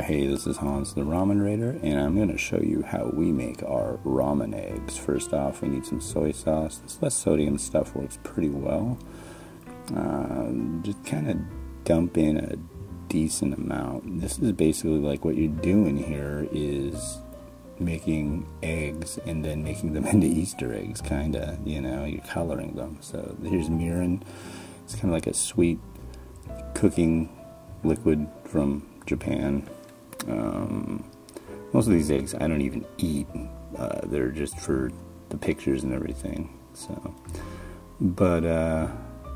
Hey, this is Hans the Ramen Raider, and I'm going to show you how we make our ramen eggs. First off, we need some soy sauce. This less sodium stuff works pretty well. Just kind of dump in a decent amount. This is basically like what you're doing here is making eggs and then making them into Easter eggs, kind of, you're coloring them. So here's mirin. It's kind of like a sweet cooking liquid from Japan. Most of these eggs I don't even eat. They're just for the pictures and everything. So, but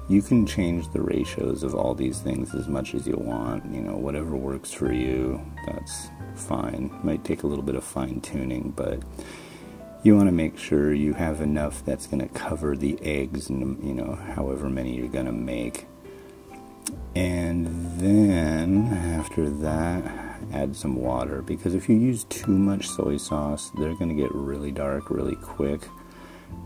you can change the ratios of all these things as much as you want. Whatever works for you, that's fine. Might take a little bit of fine tuning, but you want to make sure you have enough that's going to cover the eggs and however many you're going to make. And then after that, add some water, because if you use too much soy sauce, they're going to get really dark really quick,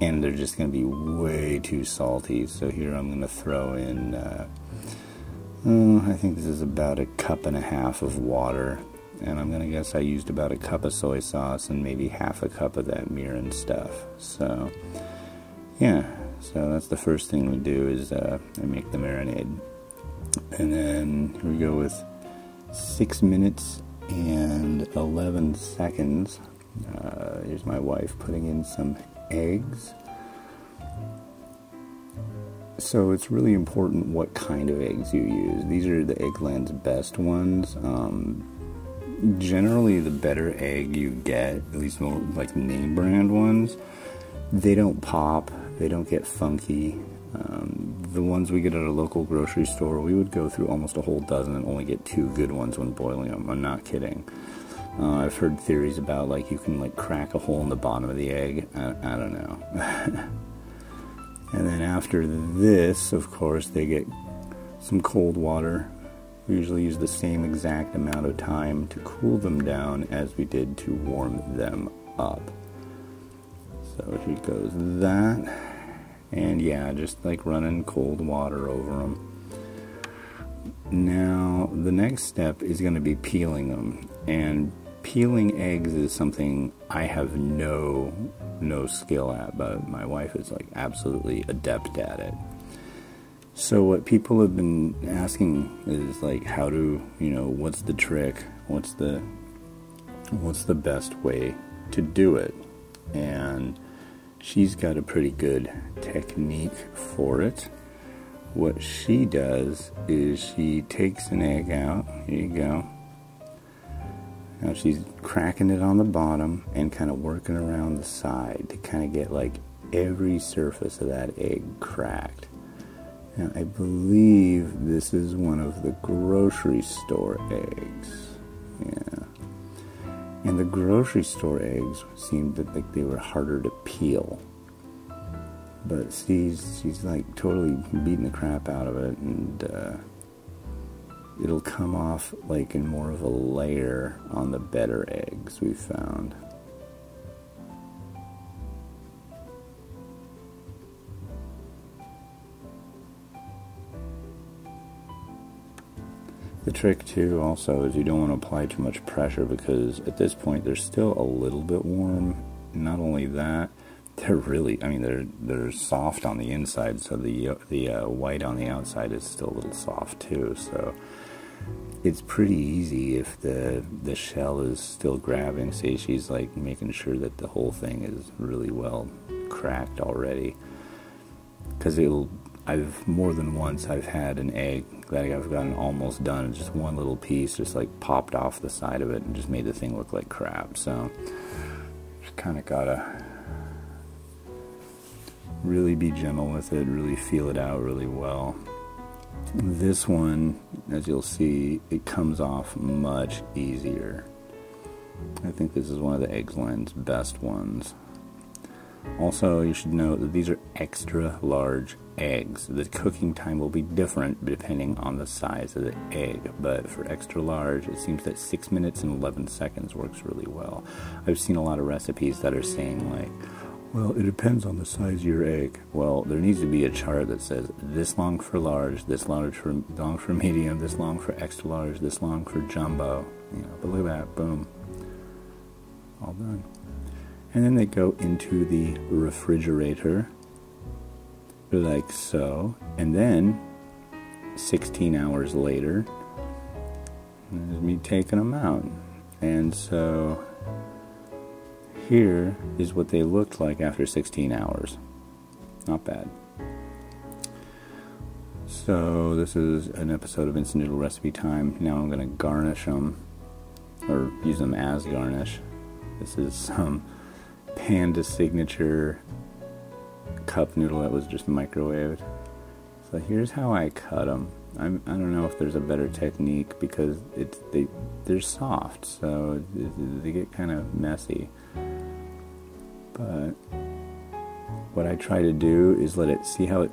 and they're just going to be way too salty. So here I'm going to throw in, I think this is about 1.5 cups of water, and I'm going to guess I used about 1 cup of soy sauce and maybe 1/2 cup of that mirin stuff. So yeah, so that's the first thing we do is I make the marinade. And then here we go with 6 minutes and 11 seconds. Here's my wife putting in some eggs. So it's really important what kind of eggs you use. These are the Eggland's best ones. Generally, the better egg you get, at least more like name brand ones, they don't pop, they don't get funky. The ones we get at a local grocery store, we would go through almost a whole dozen and only get 2 good ones when boiling them. I'm not kidding. I've heard theories about you can crack a hole in the bottom of the egg. I don't know. And then after this, of course, they get some cold water. We usually use the same exact amount of time to cool them down as we did to warm them up. So here goes that. And yeah, just running cold water over them. Now, the next step is going to be peeling them. And peeling eggs is something I have no skill at, but my wife is absolutely adept at it. So what people have been asking is how to, what's the trick? What's the best way to do it? And she's got a pretty good technique for it. What she does is she takes an egg out. Here you go. Now she's cracking it on the bottom and kind of working around the side to kind of get every surface of that egg cracked. Now I believe this is one of the grocery store eggs. Yeah. And the grocery store eggs seemed like they were harder to peel. But she's totally beating the crap out of it, and it'll come off in more of a layer on the better eggs we found. The trick too also is you don't want to apply too much pressure, because at this point they're still a little bit warm. Not only that, they're really, they're soft on the inside, so the white on the outside is still a little soft too. So it's pretty easy if the shell is still grabbing. Say she's making sure that the whole thing is really well cracked already, because I've more than once I've had an egg that I've gotten almost done, and just one little piece just popped off the side of it and just made the thing look like crap. So just kind of gotta really be gentle with it, really feel it out really well. This one, as you'll see, it comes off much easier. I think this is one of the Eggland's best ones. Also, you should note that these are extra large eggs. The cooking time will be different depending on the size of the egg, but for extra large, it seems that 6 minutes and 11 seconds works really well. I've seen a lot of recipes that are saying Well, it depends on the size of your egg. Well, there needs to be a chart that says this long for large, this long for medium, this long for extra large, this long for jumbo. But look at that, boom, all done. And then they go into the refrigerator, like so, and then 16 hours later, there's me taking them out. And so here is what they looked like after 16 hours. Not bad. So this is an episode of Instant Noodle Recipe Time. Now I'm going to garnish them, or use them as garnish. This is some Panda Signature cup noodle that was just microwaved. So here's how I cut them. I don't know if there's a better technique because they're soft, so they get kind of messy. But what I try to do is let it see how it.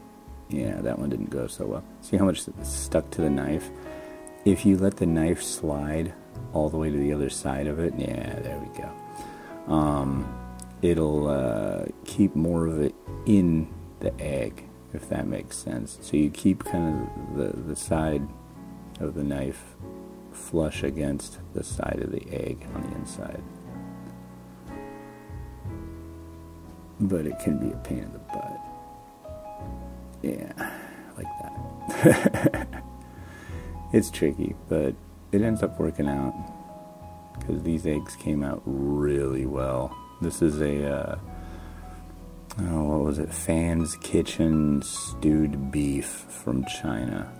Yeah, that one didn't go so well. See how much stuck to the knife? If you let the knife slide all the way to the other side of it, yeah, there we go. It'll keep more of it in the egg, if that makes sense. So you keep kind of the side of the knife flush against the side of the egg on the inside. But it can be a pain in the butt. Yeah, like that. It's tricky, but it ends up working out because these eggs came out really well. This is a what was it? Fan's Kitchen stewed beef from China,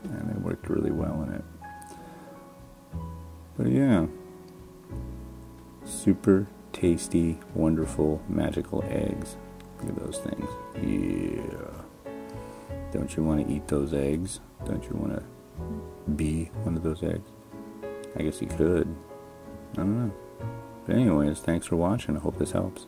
and it worked really well in it. But yeah, super tasty, wonderful, magical eggs. Look at those things. Yeah. Don't you want to eat those eggs? Don't you want to be one of those eggs? I guess you could. I don't know. But anyways, thanks for watching. I hope this helps.